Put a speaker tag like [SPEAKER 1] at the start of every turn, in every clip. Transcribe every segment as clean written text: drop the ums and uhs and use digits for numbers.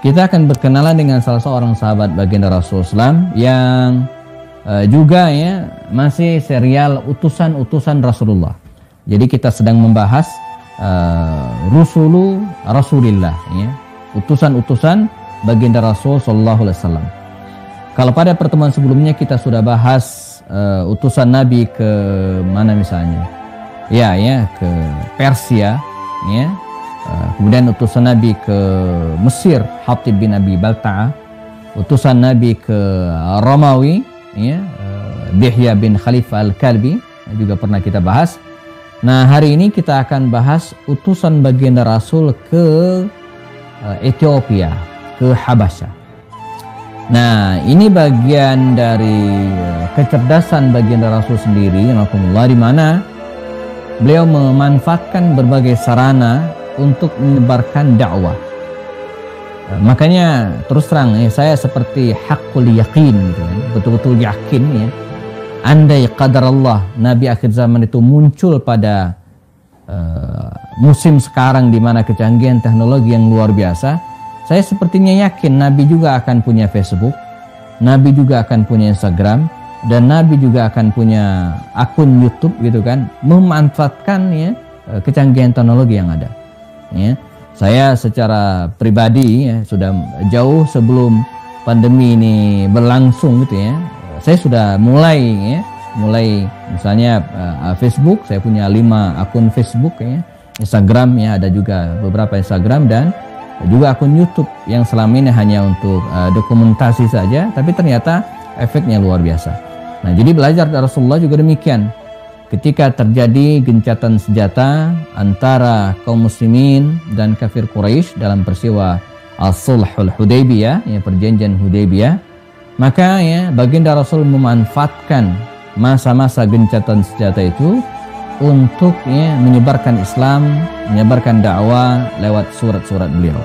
[SPEAKER 1] kita akan berkenalan dengan salah seorang sahabat baginda Rasulullah SAW yang juga ya masih serial utusan-utusan Rasulullah. Jadi kita sedang membahas Rasulillah, ya, utusan-utusan baginda Rasul Sallallahu Alaihi Wasallam. Kalau pada pertemuan sebelumnya kita sudah bahas utusan Nabi ke mana misalnya, ya ke Persia, ya. Kemudian utusan Nabi ke Mesir, Hatib bin Abi Balta'ah, utusan Nabi ke Romawi, ya, Dihya bin Khalifah Al-Kalbi, juga pernah kita bahas. Nah, hari ini kita akan bahas utusan baginda Rasul ke Ethiopia, ke Habasyah. Nah, ini bagian dari kecerdasan baginda Rasul sendiri, alhamdulillah, di mana beliau memanfaatkan berbagai sarana untuk menyebarkan dakwah. Makanya terus terang saya seperti hakul yakin gitu, betul-betul yakin ya. Andai qadar Allah Nabi akhir zaman itu muncul pada musim sekarang di mana kecanggihan teknologi yang luar biasa, saya sepertinya yakin Nabi juga akan punya Facebook, Nabi juga akan punya Instagram, dan Nabi juga akan punya akun YouTube gitu kan, memanfaatkan ya kecanggihan teknologi yang ada. Ya, saya secara pribadi ya, sudah jauh sebelum pandemi ini berlangsung gitu ya, saya sudah mulai misalnya Facebook, saya punya 5 akun Facebook ya, Instagram ya ada juga beberapa Instagram, dan juga akun YouTube yang selama ini hanya untuk dokumentasi saja, tapi ternyata efeknya luar biasa. Nah, jadi belajar dari Rasulullah juga demikian. Ketika terjadi gencatan senjata antara kaum muslimin dan kafir Quraisy dalam peristiwa As-Sulhul Hudaybiyah, ya, perjanjian Hudaybiyah, maka ya baginda Rasul memanfaatkan masa-masa gencatan senjata itu untuk ya menyebarkan Islam, menyebarkan dakwah lewat surat-surat beliau.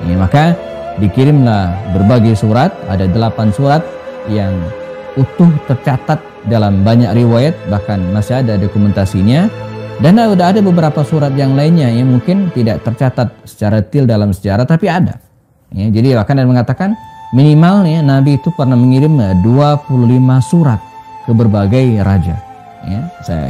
[SPEAKER 1] Ya, maka dikirimlah berbagai surat, ada 8 surat yang utuh tercatat dalam banyak riwayat, bahkan masih ada dokumentasinya, dan ada beberapa surat yang lainnya yang mungkin tidak tercatat secara detail dalam sejarah, tapi ada. Ya, jadi bahkan ada mengatakan minimalnya Nabi itu pernah mengirim 25 surat ke berbagai raja. Ya,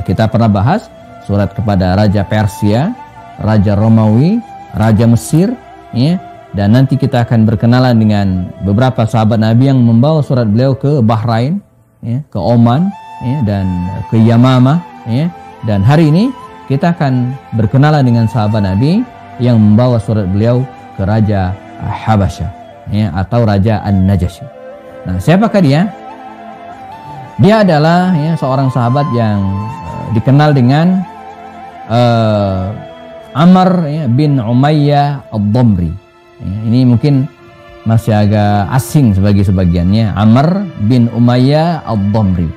[SPEAKER 1] kita pernah bahas surat kepada Raja Persia, Raja Romawi, Raja Mesir, ya, dan nanti kita akan berkenalan dengan beberapa sahabat Nabi yang membawa surat beliau ke Bahrain, ya, ke Oman, ya, dan ke Yamamah, ya. Dan hari ini kita akan berkenalan dengan sahabat Nabi yang membawa surat beliau ke Raja Habasyah, ya, atau Raja An-Najasyi. Nah, siapakah dia? Dia adalah ya, seorang sahabat yang dikenal dengan Amr ya, bin Umayyah Ad-Damri. Ya, ini mungkin masih agak asing bagi sebagiannya, Amr bin Umayyah Ad-Damri.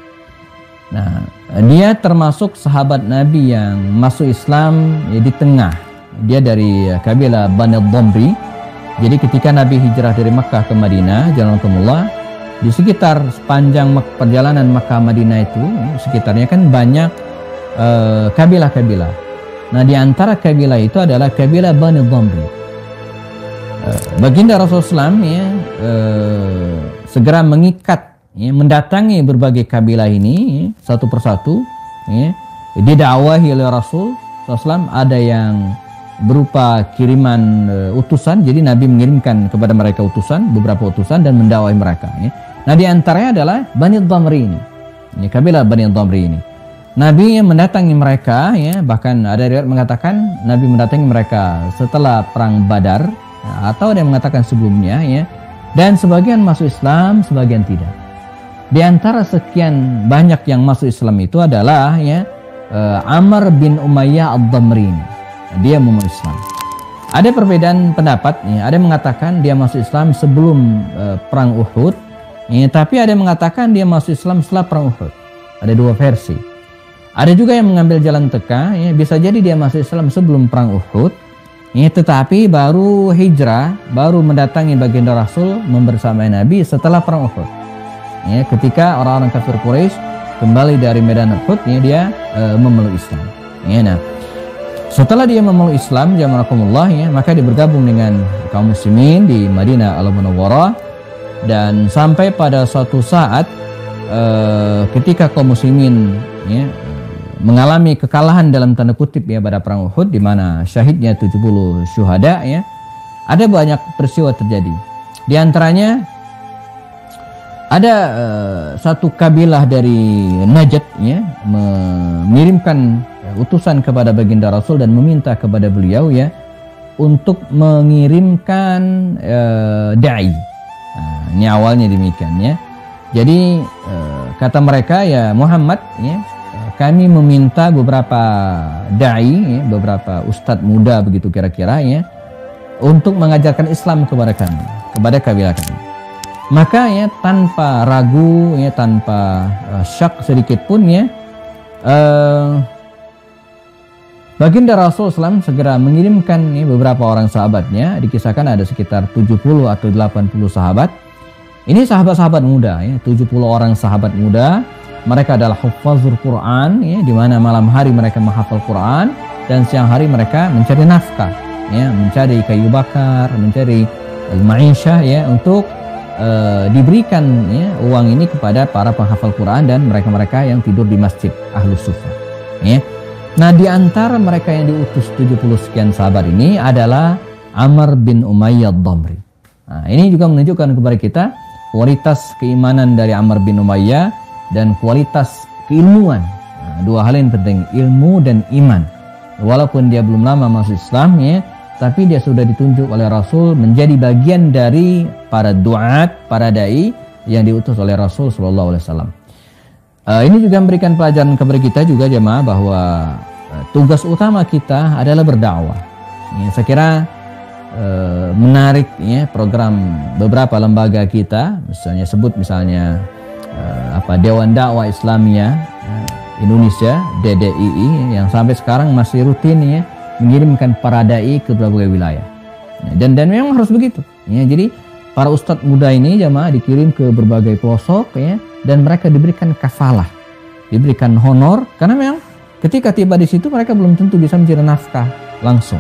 [SPEAKER 1] Nah, dia termasuk sahabat Nabi yang masuk Islam ya, di tengah. Dia dari kabilah Bani Ad-Damri. Jadi ketika Nabi hijrah dari Makkah ke Madinah, jazakumullah, di sekitar sepanjang perjalanan Makkah Madinah itu, sekitarnya kan banyak kabilah-kabilah. Nah, di antara kabilah itu adalah kabilah Bani Ad-Damri. Baginda Rasulullah SAW ya, segera mengikat, ya, mendatangi berbagai kabilah ini ya, satu persatu, ya, didakwahi oleh Rasul SAW. Ada yang berupa kiriman utusan, jadi Nabi mengirimkan kepada mereka utusan, beberapa utusan, dan mendakwahi mereka. Ya. Nah, di antaranya adalah Bani Ad-Damri ini, kabilah Bani Ad-Damri ini. Nabi mendatangi mereka, ya, bahkan ada riwayat mengatakan Nabi mendatangi mereka setelah perang Badar, atau ada yang mengatakan sebelumnya, ya. Dan sebagian masuk Islam, sebagian tidak. Di antara sekian banyak yang masuk Islam itu adalah ya Amr bin Umayyah Ad-Damri ini. Dia masuk Islam. Ada perbedaan pendapat, ya. Ada yang mengatakan dia masuk Islam sebelum perang Uhud, ya, tapi ada yang mengatakan dia masuk Islam setelah perang Uhud. Ada 2 versi. Ada juga yang mengambil jalan tengah, ya, bisa jadi dia masuk Islam sebelum perang Uhud, ya, tetapi baru hijrah, baru mendatangi baginda Rasul membersamai Nabi setelah perang Uhud. Ya, ketika orang-orang kafir Quraisy kembali dari medan Uhud, ya, dia memeluk Islam. Ya, nah, Setelah dia memeluk Islam, jama'akumullah ya, maka dia bergabung dengan kaum muslimin di Madinah Al-Munawwarah, dan sampai pada suatu saat ketika kaum muslimin ya, mengalami kekalahan dalam tanda kutip ya pada perang Uhud, di mana syahidnya 70 syuhada ya, ada banyak peristiwa terjadi. Di antaranya ada satu kabilah dari Najd ya, mengirimkan utusan kepada baginda Rasul dan meminta kepada beliau ya untuk mengirimkan dai. Ini awalnya demikian ya. Jadi kata mereka, ya Muhammad ya, kami meminta beberapa dai ya, beberapa ustadz muda begitu kira-kira ya, untuk mengajarkan Islam kepada kami, kepada kabilah kami. Maka ya tanpa ragu ya, tanpa syak sedikit pun ya, baginda Rasul SAW segera mengirimkan ya, beberapa orang sahabatnya. Dikisahkan ada sekitar 70 atau 80 sahabat. Ini sahabat-sahabat muda ya, 70 orang sahabat muda. Mereka adalah hufazul Quran ya, di mana malam hari mereka menghafal Quran dan siang hari mereka mencari nafkah ya, mencari kayu bakar, mencari al-ma'isyah ya, untuk diberikan ya, uang ini kepada para penghafal Quran dan mereka-mereka yang tidur di masjid Ahlus Suffah ya. Nah, di antara mereka yang diutus 70 sekian sahabat ini adalah Amr bin Umayyah Ad-Damri. Nah, ini juga menunjukkan kepada kita kualitas keimanan dari Amr bin Umayyah dan kualitas keilmuan. Nah, dua hal yang penting, ilmu dan iman. Walaupun dia belum lama masuk Islam ya, tapi dia sudah ditunjuk oleh Rasul menjadi bagian dari para duat, para dai yang diutus oleh Rasul SAW. Ini juga memberikan pelajaran kepada kita juga jemaah bahwa tugas utama kita adalah berdakwah. Ya, saya kira menarik ya program beberapa lembaga kita, misalnya Dewan Dakwah Islamiyah Indonesia DDII, yang sampai sekarang masih rutin ya mengirimkan para dai ke berbagai wilayah. Dan memang harus begitu. Ya, jadi para ustadz muda ini jamaah dikirim ke berbagai pelosok ya, dan mereka diberikan kafalah, diberikan honor, karena memang ketika tiba di situ mereka belum tentu bisa mencari nafkah langsung.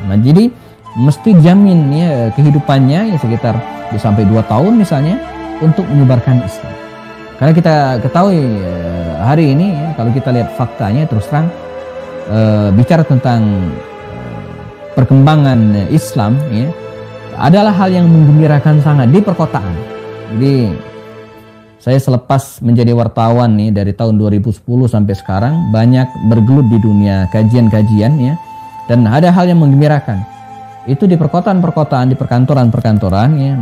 [SPEAKER 1] Nah, jadi mesti jamin ya kehidupannya ya sekitar sampai 2 tahun misalnya untuk menyebarkan Islam. Karena kita ketahui hari ini ya, kalau kita lihat faktanya terus terang, bicara tentang perkembangan Islam ya, adalah hal yang menggembirakan sangat di perkotaan. Jadi saya selepas menjadi wartawan nih dari tahun 2010 sampai sekarang banyak bergelut di dunia kajian-kajian ya, dan ada hal yang menggembirakan. Itu di perkotaan-perkotaan, di perkantoran-perkantoran ya,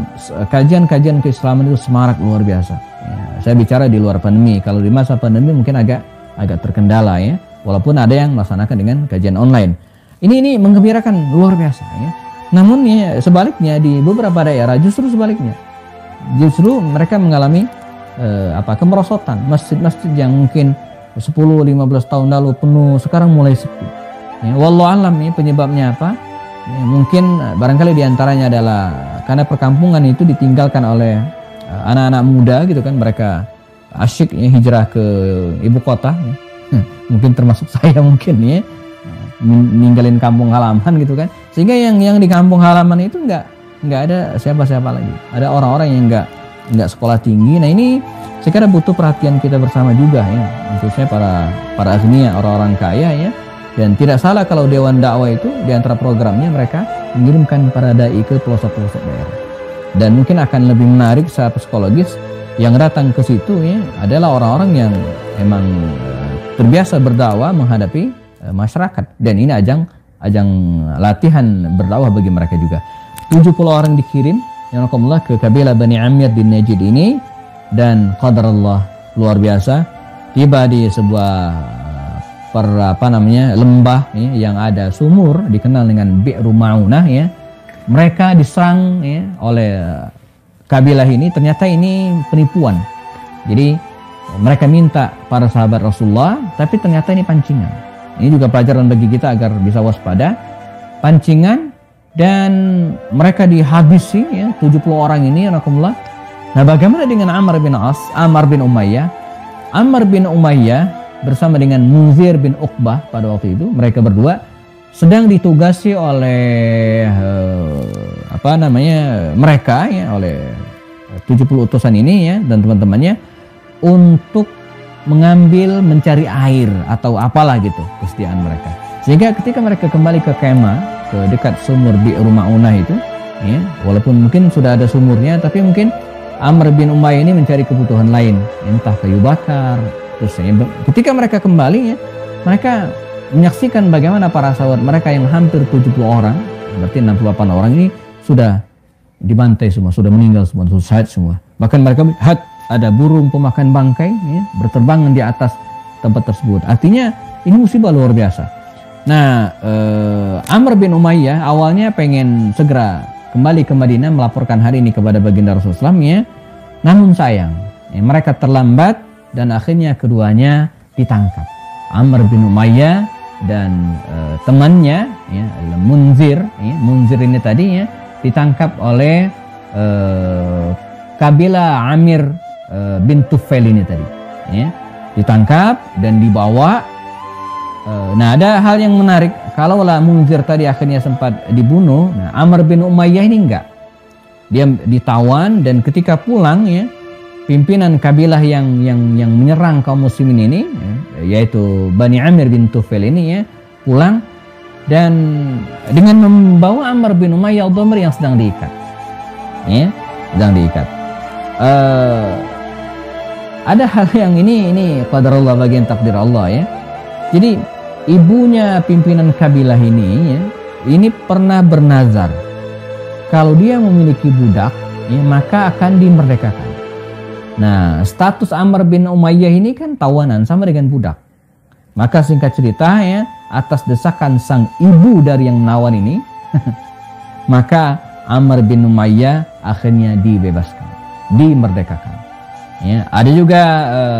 [SPEAKER 1] kajian-kajian keislaman itu semarak luar biasa. Ya, saya bicara di luar pandemi. Kalau di masa pandemi mungkin agak terkendala ya. Walaupun ada yang melaksanakan dengan kajian online. Ini menggembirakan luar biasa ya. Namun ya sebaliknya di beberapa daerah justru sebaliknya. Justru mereka mengalami kemerosotan. Masjid-masjid yang mungkin 10-15 tahun lalu penuh sekarang mulai sepi. Ya, wallahu alam ya, penyebabnya apa? Ya, mungkin barangkali diantaranya adalah karena perkampungan itu ditinggalkan oleh anak-anak muda gitu kan, mereka asyik ya, hijrah ke ibu kota ya. Mungkin termasuk saya mungkin ya, ninggalin kampung halaman gitu kan, sehingga yang di kampung halaman itu nggak ada siapa-siapa lagi, ada orang-orang yang nggak sekolah tinggi. Nah, ini saya kira butuh perhatian kita bersama juga ya, khususnya para azmiyah, orang-orang kaya ya. Dan tidak salah kalau Dewan Dakwah itu di antara programnya mereka mengirimkan para dai ke pelosok-pelosok daerah. Dan mungkin akan lebih menarik secara psikologis, yang datang ke situ ya adalah orang-orang yang emang terbiasa berdakwah menghadapi masyarakat, dan ini ajang latihan berdakwah bagi mereka juga. 70 orang dikirim yang alhamdulillah ke kabilah Bani Amir di Najd ini, dan qadarullah luar biasa, tiba di sebuah lembah ya, yang ada sumur dikenal dengan Bi'ru Ma'unah ya. Mereka diserang ya, oleh kabilah ini. Ternyata ini penipuan. Jadi mereka minta para sahabat Rasulullah, tapi ternyata ini pancingan. Ini juga pelajaran bagi kita agar bisa waspada. Pancingan, dan mereka dihabisi ya, 70 orang ini alhamdulillah. Nah, bagaimana dengan Amr bin Umayyah? Amr bin Umayyah bersama dengan Munzir bin Uqbah pada waktu itu, mereka berdua sedang ditugasi oleh mereka ya, oleh 70 utusan ini ya dan teman-temannya untuk mencari air atau apalah gitu kesetiaan mereka. Sehingga ketika mereka kembali ke kemah, ke dekat sumur di rumah Unah itu ya, walaupun mungkin sudah ada sumurnya, tapi mungkin Amr bin Umayyah ini mencari kebutuhan lain, entah kayu bakar. Terus ya, ketika mereka kembali ya, mereka menyaksikan bagaimana para sahabat mereka yang hampir 70 orang, berarti 68 orang ini sudah dibantai semua, sudah meninggal semua, sudah syahid semua. Bahkan mereka melihat ada burung pemakan bangkai ya, berterbangan di atas tempat tersebut. Artinya ini musibah luar biasa. Nah, Amr bin Umayyah awalnya pengen segera kembali ke Madinah melaporkan hal ini kepada baginda Rasulullah SAW ya. Namun sayang, ya, mereka terlambat dan akhirnya keduanya ditangkap. Amr bin Umayyah dan temannya ya, Munzir ini tadi ya, ditangkap oleh kabilah Amir bin Tufail ini tadi ya, ditangkap dan dibawa. Nah, ada hal yang menarik, kalaulah Munzir tadi akhirnya sempat dibunuh, nah Amr bin Umayyah ini enggak, dia ditawan dan ketika pulang ya, pimpinan kabilah yang menyerang kaum muslimin ini ya, yaitu Bani Amir bin Tufail ini ya, pulang dan dengan membawa Amr bin Umayyah al-Dhamri yang sedang diikat ya, sedang diikat. Ada hal yang ini qadarullah, bagian takdir Allah ya. Jadi ibunya pimpinan kabilah ini ya, ini pernah bernazar kalau dia memiliki budak ya, maka akan dimerdekakan. Nah, status Amr bin Umayyah ini kan tawanan sama dengan budak. Maka singkat cerita ya, atas desakan sang ibu dari yang menawan ini maka Amr bin Umayyah akhirnya dibebaskan, dimerdekakan. Ya, ada juga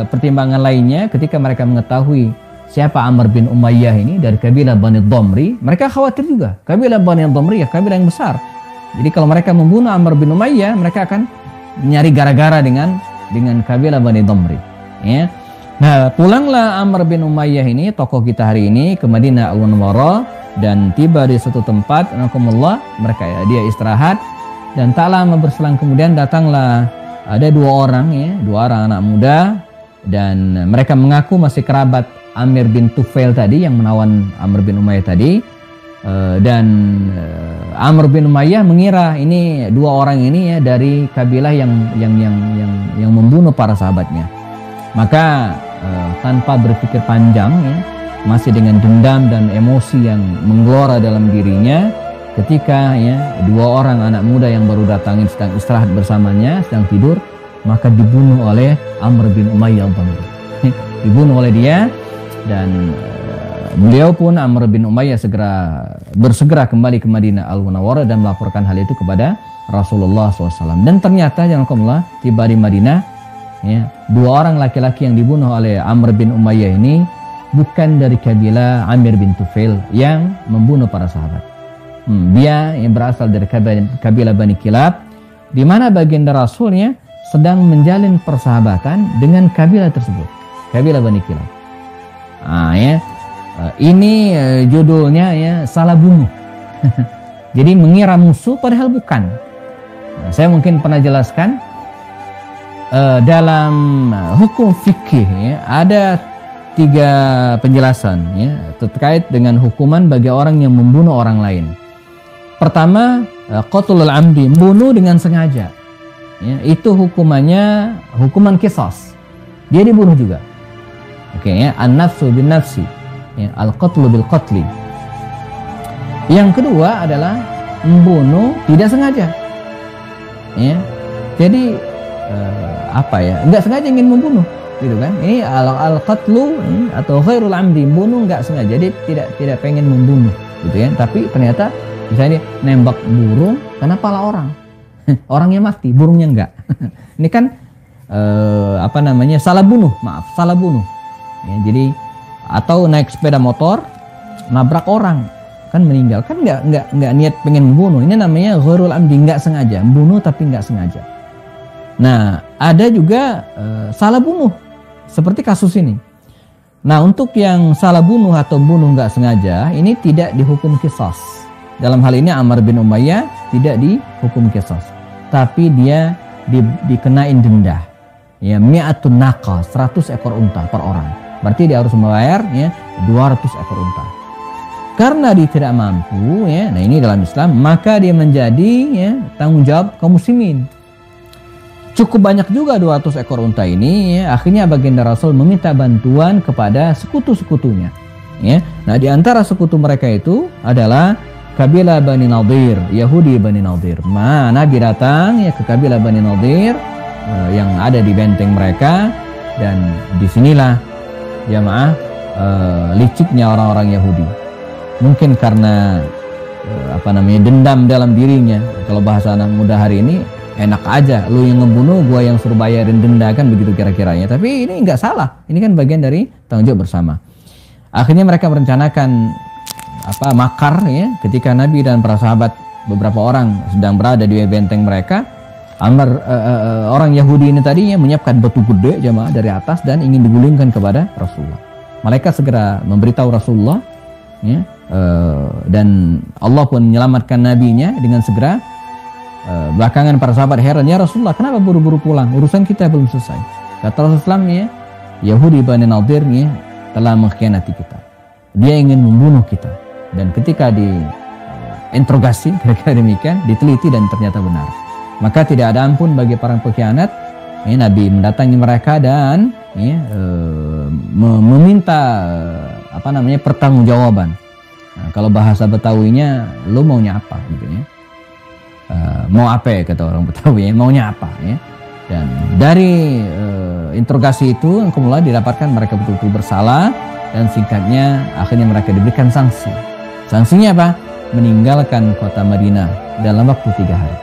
[SPEAKER 1] pertimbangan lainnya ketika mereka mengetahui siapa Amr bin Umayyah ini dari kabilah Bani Dhamri, mereka khawatir juga. Kabilah Bani Dhamri ya kabilah yang besar. Jadi kalau mereka membunuh Amr bin Umayyah, mereka akan nyari gara-gara dengan kabilah Bani Dhamri. Ya. Nah, pulanglah Amr bin Umayyah ini, tokoh kita hari ini, ke Madinah Al-Munawwarah dan tiba di suatu tempat, nakumullah, mereka ya, dia istirahat dan tak lama berselang kemudian datanglah ada dua orang anak muda dan mereka mengaku masih kerabat Amir bin Tufail tadi yang menawan Amr bin Umayyah tadi, dan Amr bin Umayyah mengira ini dua orang ini ya dari kabilah yang membunuh para sahabatnya. Maka tanpa berpikir panjang ya, masih dengan dendam dan emosi yang menggelora dalam dirinya, ketika ya dua orang anak muda yang baru datang sedang istirahat bersamanya, sedang tidur, maka dibunuh oleh Amr bin Umayyah al-Dhamri. Dibunuh oleh dia. Dan beliau pun Amr bin Umayyah bersegera kembali ke Madinah Al-Munawwarah dan melaporkan hal itu kepada Rasulullah SAW. Dan ternyata janganlah tiba di Madinah ya, dua orang laki-laki yang dibunuh oleh Amr bin Umayyah ini bukan dari kabilah Amir bin Tufail yang membunuh para sahabat. Dia yang berasal dari kabilah Bani Kilab, di mana baginda Rasulnya sedang menjalin persahabatan dengan kabilah tersebut, kabilah Bani Kilab. Ini judulnya ya salah bunuh. Jadi mengira musuh padahal bukan. Saya mungkin pernah jelaskan dalam hukum fikih ya, ada 3 penjelasan ya terkait dengan hukuman bagi orang yang membunuh orang lain. Pertama, qatlul amdi, membunuh dengan sengaja. Ya, itu hukumannya hukuman qisas. Dia dibunuh juga. Oke ya, an-nafsu bin nafsi, ya, al-qatlu bil qatli. Yang kedua adalah membunuh tidak sengaja. Ya. Jadi enggak sengaja ingin membunuh, gitu kan? Ini al-qatlu atau ghairul amdi, membunuh enggak sengaja. Jadi tidak pengen membunuh, gitu ya. Tapi ternyata misalnya nembak burung karena pala orang. Orangnya mati, burungnya enggak. Ini kan salah bunuh, salah bunuh. Ya, jadi atau naik sepeda motor nabrak orang kan meninggal, kan nggak niat pengen membunuh. Ini namanya ghairul amdi, nggak sengaja membunuh tapi nggak sengaja. Nah, ada juga salah bunuh seperti kasus ini. Nah, untuk yang salah bunuh atau bunuh nggak sengaja, ini tidak dihukum qisas. Dalam hal ini Ammar bin Umayyah tidak dihukum qisas, tapi dia dikenain denda. Ya, mi'atun naqa, 100 ekor unta per orang. Berarti dia harus membayar ya 200 ekor unta. Karena dia tidak mampu ya, nah ini dalam Islam, maka dia menjadi ya tanggung jawab kaum muslimin. Cukup banyak juga 200 ekor unta ini ya. Akhirnya baginda Rasul meminta bantuan kepada sekutu-sekutunya ya. Nah, di antara sekutu mereka itu adalah kabilah Bani Nadir, Yahudi Bani Nadir. Nabi datang ya ke kabilah Bani Nadir yang ada di benteng mereka, dan disinilah jamaah liciknya orang-orang Yahudi. Mungkin karena dendam dalam dirinya. Kalau bahasa anak muda hari ini, enak aja, lu yang ngebunuh, gua yang suruh bayarin denda, kan begitu kira-kiranya. Tapi ini nggak salah, ini kan bagian dari tanggung jawab bersama. Akhirnya mereka merencanakan makar ya, ketika Nabi dan para sahabat beberapa orang sedang berada di benteng mereka. Orang Yahudi ini tadinya menyiapkan batu gede jamaah dari atas dan ingin digulingkan kepada Rasulullah. Mereka segera memberitahu Rasulullah ya, dan Allah pun menyelamatkan nabinya dengan segera. Belakangan para sahabat heran, ya Rasulullah, kenapa buru-buru pulang? Urusan kita belum selesai. Kata Rasulullah ya, Yahudi Bani Nadir ya, telah mengkhianati kita. Dia ingin membunuh kita. Dan ketika diinterogasi, kira-kira demikian, diteliti dan ternyata benar. Maka tidak ada ampun bagi para pengkhianat. Ya, Nabi mendatangi mereka dan ya, meminta pertanggungjawaban. Nah, kalau bahasa Betawinya, lu maunya apa gitu ya? Mau apa ya, kata orang Betawi ya, maunya apa ya. Dan dari interogasi itu kemudian didapatkan mereka betul-betul bersalah, dan singkatnya akhirnya mereka diberikan sanksi. Sanksinya apa? Meninggalkan kota Madinah dalam waktu 3 hari.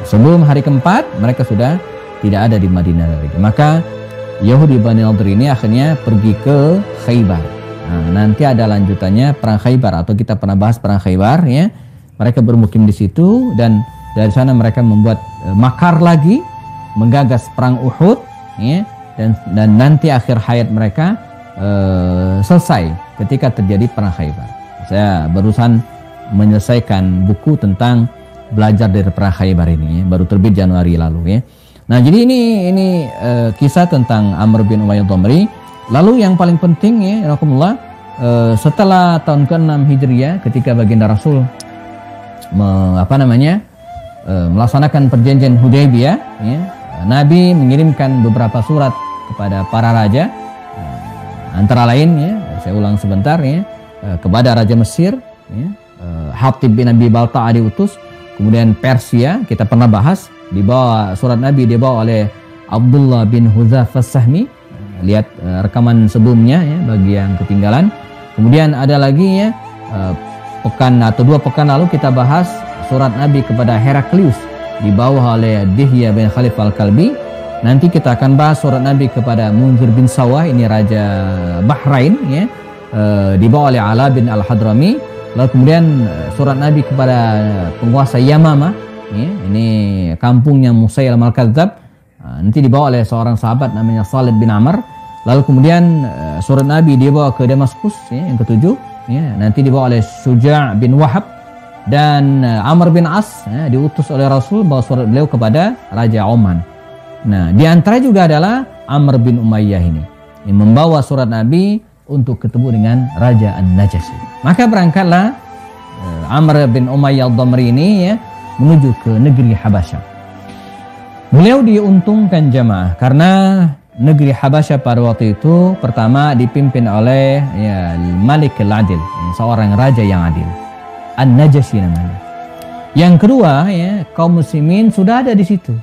[SPEAKER 1] Sebelum hari keempat mereka sudah tidak ada di Madinah lagi. Maka Yahudi Bani Nadir ini akhirnya pergi ke Khaybar. Nah, nanti ada lanjutannya perang Khaybar, atau kita pernah bahas perang Khaybar ya. Mereka bermukim di situ, dan dari sana mereka membuat makar lagi, menggagas perang Uhud ya, dan nanti akhir hayat mereka selesai ketika terjadi perang Khaybar. Saya barusan menyelesaikan buku tentang belajar dari perang Khaybar ini ya, baru terbit Januari lalu ya. Nah, jadi ini kisah tentang Ammar bin Umayyah Ad-Damri. Lalu yang paling penting ya, setelah tahun ke-6 Hijriah, ketika baginda Rasul melaksanakan perjanjian Hudaybiyah ya, Nabi mengirimkan beberapa surat kepada para raja, antara lain ya, saya ulang sebentar ya, kepada Raja Mesir ya, Hatib bin Abi Balta'a diutus. Kemudian Persia kita pernah bahas, dibawa surat Nabi dibawa oleh Abdullah bin Hudzafah As-Sahmi. Lihat rekaman sebelumnya ya, bagi yang ketinggalan. Kemudian ada lagi ya, 2 pekan lalu kita bahas surat Nabi kepada Heraklius, dibawa oleh Dihya bin Khalif Al-Kalbi. Nanti kita akan bahas surat Nabi kepada Munzir bin Sawah, ini Raja Bahrain ya, dibawa oleh Ala bin Al-Hadrami. Lalu kemudian surat Nabi kepada penguasa Yamama ya, ini kampungnya Musailamah Al-Kadzab, nanti dibawa oleh seorang sahabat namanya Khalid bin Amr. Lalu kemudian surat Nabi dibawa ke Damaskus ya, yang ke-7 ya, nanti dibawa oleh Syuja' bin Wahab. Dan Amr bin As ya, diutus oleh Rasul bawa surat beliau kepada Raja Oman. Nah, di antara juga adalah Ammar bin Umayyah ini yang membawa surat Nabi untuk ketemu dengan Raja An-Najasyi. Maka berangkatlah Ammar bin Umayyah Ad-Damri ini ya, menuju ke negeri Habasyah. Beliau diuntungkan jamaah karena negeri Habasyah pada waktu itu pertama dipimpin oleh ya, Malik al-Adil, seorang raja yang adil. An-Najasyi namanya. Yang kedua ya, kaum muslimin sudah ada di situ.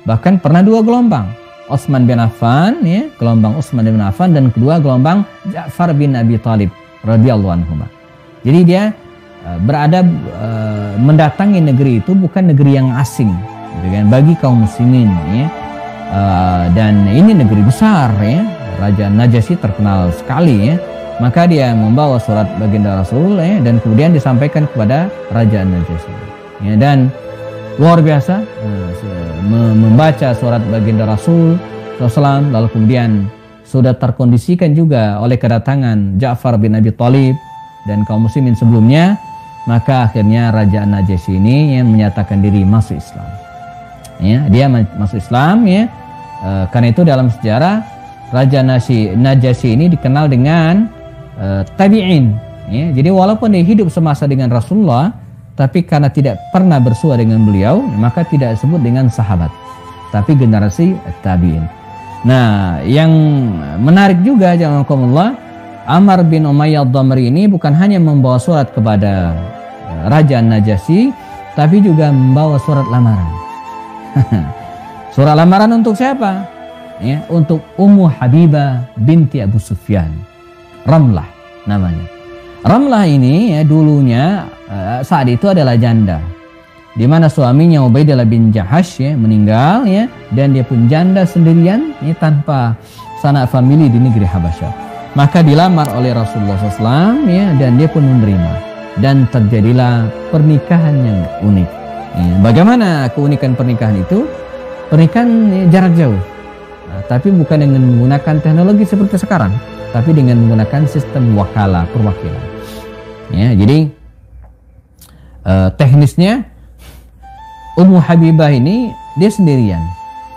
[SPEAKER 1] Bahkan pernah 2 gelombang. Utsman bin Affan ya, gelombang Utsman bin Affan, dan kedua gelombang Ja'far bin Abi Thalib radhiyallahu anhu. Jadi dia mendatangi negeri itu bukan negeri yang asing gitu kan, bagi kaum muslimin ya. Dan ini negeri besar ya. Raja Najasyi terkenal sekali ya. Maka dia membawa surat baginda Rasul ya, dan kemudian disampaikan kepada Raja Najasyi. Ya, dan luar biasa membaca surat baginda Rasul SAW, lalu kemudian sudah terkondisikan juga oleh kedatangan Ja'far bin Abi Thalib dan kaum muslimin sebelumnya, maka akhirnya Raja Najasyi ini yang menyatakan diri masuk Islam. Ya, dia masuk Islam ya. Karena itu dalam sejarah Raja Najasyi ini dikenal dengan tabi'in. Ya, jadi walaupun dia hidup semasa dengan Rasulullah, tapi karena tidak pernah bersua dengan beliau, maka tidak disebut dengan sahabat, tapi generasi tabi'in. Nah, yang menarik juga jazakumullah, Ammar bin Umayyah ad-Damri ini bukan hanya membawa surat kepada Raja Najasyi, tapi juga membawa surat lamaran. Surat lamaran untuk siapa? Ya, untuk Ummu Habibah binti Abu Sufyan, Ramlah namanya. Ramlah ini ya, dulunya saat itu adalah janda, di mana suaminya Ubaidillah bin Jahash ya, meninggal ya, dan dia pun janda sendirian ya, tanpa sanak famili di negeri Habasyah. Maka dilamar oleh Rasulullah SAW ya, dan dia pun menerima, dan terjadilah pernikahan yang unik ya. Bagaimana keunikan pernikahan itu? Pernikahan ya, jarak jauh, nah, tapi bukan dengan menggunakan teknologi seperti sekarang, tapi dengan menggunakan sistem wakalah, perwakilan ya. Jadi teknisnya Ummu Habibah ini dia sendirian,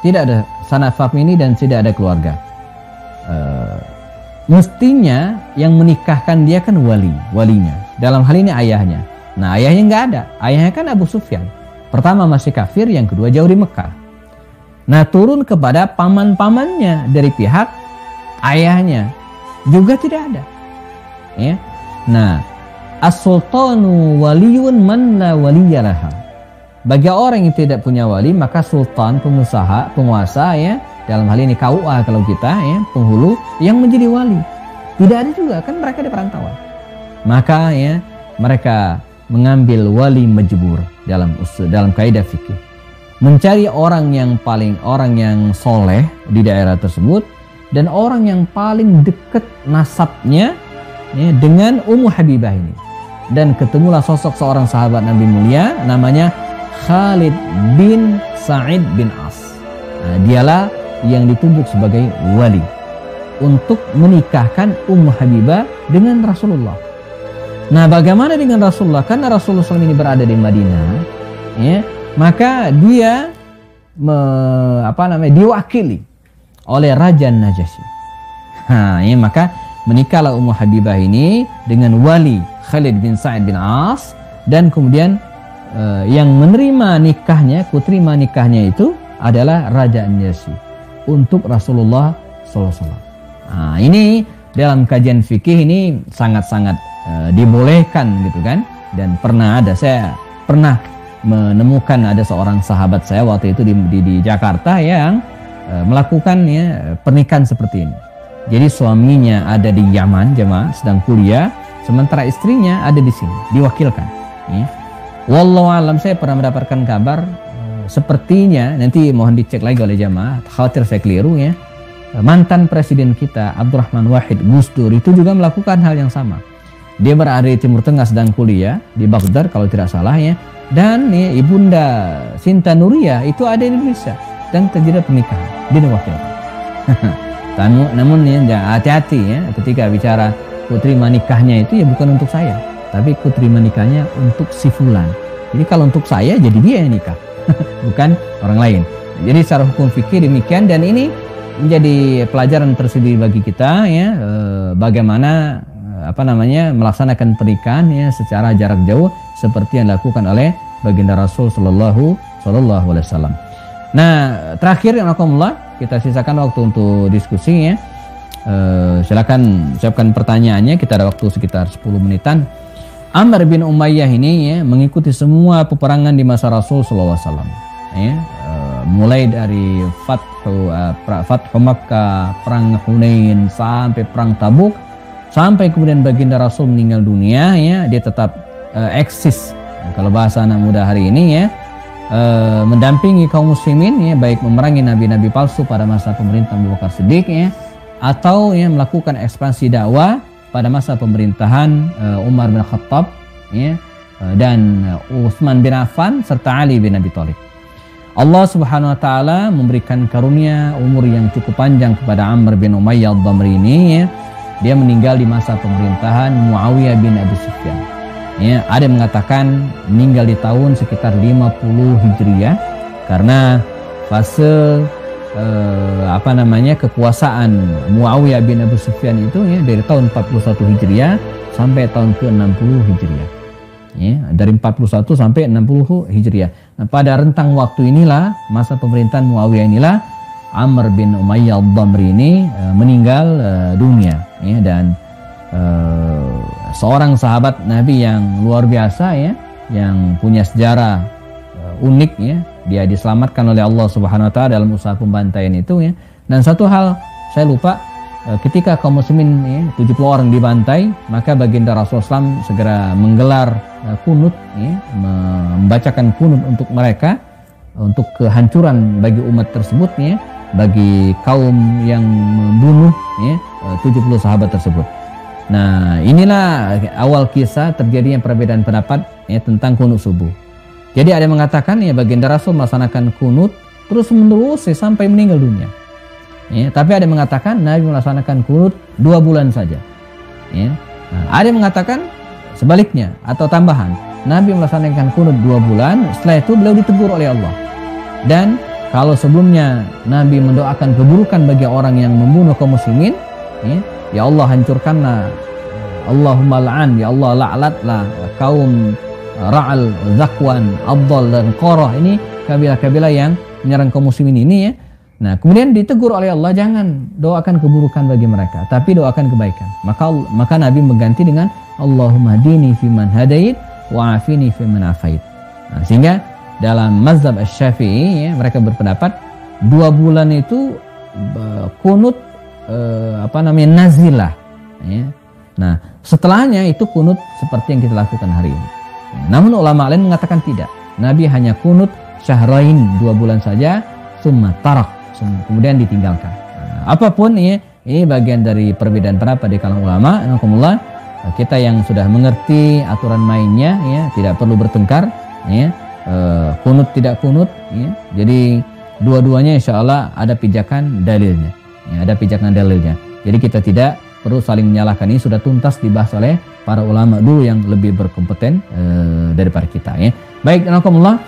[SPEAKER 1] tidak ada sanak famili dan tidak ada keluarga. Mestinya yang menikahkan dia kan walinya. Dalam hal ini ayahnya. Nah, ayahnya nggak ada. Ayahnya kan Abu Sufyan. Pertama masih kafir, yang kedua jauh di Mekah. Nah, turun kepada paman-pamannya dari pihak ayahnya juga tidak ada. Ya. Nah, as-sultanu waliyun man la waliyalaha. Bagi orang yang tidak punya wali, maka sultan, penguasa ya, dalam hal ini KUA kalau kita ya, penghulu yang menjadi wali. Tidak ada juga, kan mereka di perantauan. Maka ya, mereka mengambil wali majbur dalam kaidah fikih. Mencari orang yang soleh di daerah tersebut dan orang yang paling dekat nasabnya ya, dengan Ummu Habibah ini. Dan ketemulah sosok seorang sahabat Nabi mulia namanya Khalid bin Sa'id bin As. Nah, dialah yang ditunjuk sebagai wali untuk menikahkan Ummu Habibah dengan Rasulullah. Nah, bagaimana dengan Rasulullah? Karena Rasulullah SAW ini berada di Madinah, ya, maka dia diwakili oleh Raja Najasyi. Nah, ya, maka menikahlah Ummu Habibah ini dengan wali Khalid bin Sa'id bin As, dan kemudian yang menerima nikahnya, kuterima nikahnya itu adalah Raja Najasyi untuk Rasulullah SAW. Nah, ini dalam kajian fikih ini sangat-sangat dibolehkan gitu kan. Dan saya pernah menemukan ada seorang sahabat saya waktu itu di Jakarta yang melakukan ya, pernikahan seperti ini. Jadi suaminya ada di Yaman, jemaah sedang kuliah, sementara istrinya ada di sini, diwakilkan. Ya. Wallahu alam, saya pernah mendapatkan kabar sepertinya, nanti mohon dicek lagi oleh jamaah, khawatir saya keliru ya, mantan presiden kita Abdurrahman Wahid Gus Dur itu juga melakukan hal yang sama. Dia berada di Timur Tengah sedang kuliah di Baghdad kalau tidak salah ya, dan ya, ibunda Sinta Nuriyah itu ada di Indonesia dan terjadi pernikahan, dia diwakilkan. Namun ya, hati-hati ya ketika bicara kuterima nikahnya itu ya bukan untuk saya, tapi kuterima nikahnya untuk si fulan. Jadi kalau untuk saya, jadi dia yang nikah, bukan orang lain. Jadi secara hukum fikih demikian, dan ini menjadi pelajaran tersendiri bagi kita ya, bagaimana melaksanakan pernikahan ya secara jarak jauh seperti yang dilakukan oleh baginda Rasul Sallallahu Alaihi Wasallam. Nah, terakhir kita sisakan waktu untuk diskusi ya. Silakan siapkan pertanyaannya, kita ada waktu sekitar 10 menitan. Ammar bin Umayyah ini ya, mengikuti semua peperangan di masa Rasul SAW ya, mulai dari Fathu Makkah, perang Hunain, sampai perang Tabuk, sampai kemudian baginda Rasul meninggal dunia ya, dia tetap eksis, kalau bahasa anak muda hari ini ya, mendampingi kaum muslimin ya, baik memerangi nabi-nabi palsu pada masa pemerintah Abu Bakar Siddiq ya, atau ya, melakukan ekspansi dakwah pada masa pemerintahan Umar bin Khattab ya, dan Utsman bin Affan serta Ali bin Abi Thalib. Allah Subhanahu wa taala memberikan karunia umur yang cukup panjang kepada Amr bin Umayyah ad-Damri ini ya. Dia meninggal di masa pemerintahan Muawiyah bin Abi Sufyan. Ya, ada yang mengatakan meninggal di tahun sekitar 50 Hijriah karena fase kekuasaan Muawiyah bin Abi Sufyan itu ya dari tahun 41 Hijriah sampai tahun ke-60 Hijriah. Ya, dari 41 sampai 60 Hijriah. Nah, pada rentang waktu inilah masa pemerintahan Muawiyah inilah Amr bin Umayyah ad-Damri ini meninggal dunia ya, dan seorang sahabat Nabi yang luar biasa ya, yang punya sejarah unik ya. Dia diselamatkan oleh Allah Subhanahu wa taala dalam usaha pembantaian itu ya. Dan satu hal saya lupa, ketika kaum muslimin ya, 70 orang dibantai, maka baginda Rasulullah SAW segera menggelar kunut ya, membacakan kunut untuk mereka, untuk kehancuran bagi umat tersebut ya, bagi kaum yang membunuh ya, 70 sahabat tersebut. Nah, inilah awal kisah terjadinya perbedaan pendapat ya, tentang kunut subuh. Jadi ada yang mengatakan ya baginda Rasul melaksanakan kunut terus menerus sampai meninggal dunia. Ya, tapi ada yang mengatakan Nabi melaksanakan kunut 2 bulan saja. Ya. Nah, ada yang mengatakan sebaliknya atau tambahan, Nabi melaksanakan kunut 2 bulan, setelah itu beliau ditegur oleh Allah. Dan kalau sebelumnya Nabi mendoakan keburukan bagi orang yang membunuh kaum muslimin, ya Allah hancurkanlah, Allahumma la'an, ya Allah la'latlah kaum Ra'al, Zakwan, Abdal dan Qorah, ini kabilah-kabilah yang menyerang kaum muslimin ini ya. Nah, kemudian ditegur oleh Allah, jangan doakan keburukan bagi mereka, tapi doakan kebaikan. Maka Nabi mengganti dengan Allahumma dini fiman hadait wa afini fiman afait. Nah, sehingga dalam mazhab Asy-Syafi'i ya, mereka berpendapat 2 bulan itu kunut nazilah ya. Nah, setelahnya itu kunut seperti yang kita lakukan hari ini. Namun ulama lain mengatakan tidak. Nabi hanya kunut syahrain 2 bulan saja, summa tarak, kemudian ditinggalkan. Nah, apapun ya, ini bagian dari perbedaan pendapat di kalangan ulama. Alhamdulillah, kita yang sudah mengerti aturan mainnya ya, tidak perlu bertengkar ya. Kunut tidak kunut ya. Jadi dua-duanya insya Allah ada pijakan dalilnya ya, ada pijakan dalilnya. Jadi kita tidak perlu saling menyalahkan, ini sudah tuntas dibahas oleh para ulama dulu yang lebih berkompeten daripada kita ya. Baik, alhamdulillah.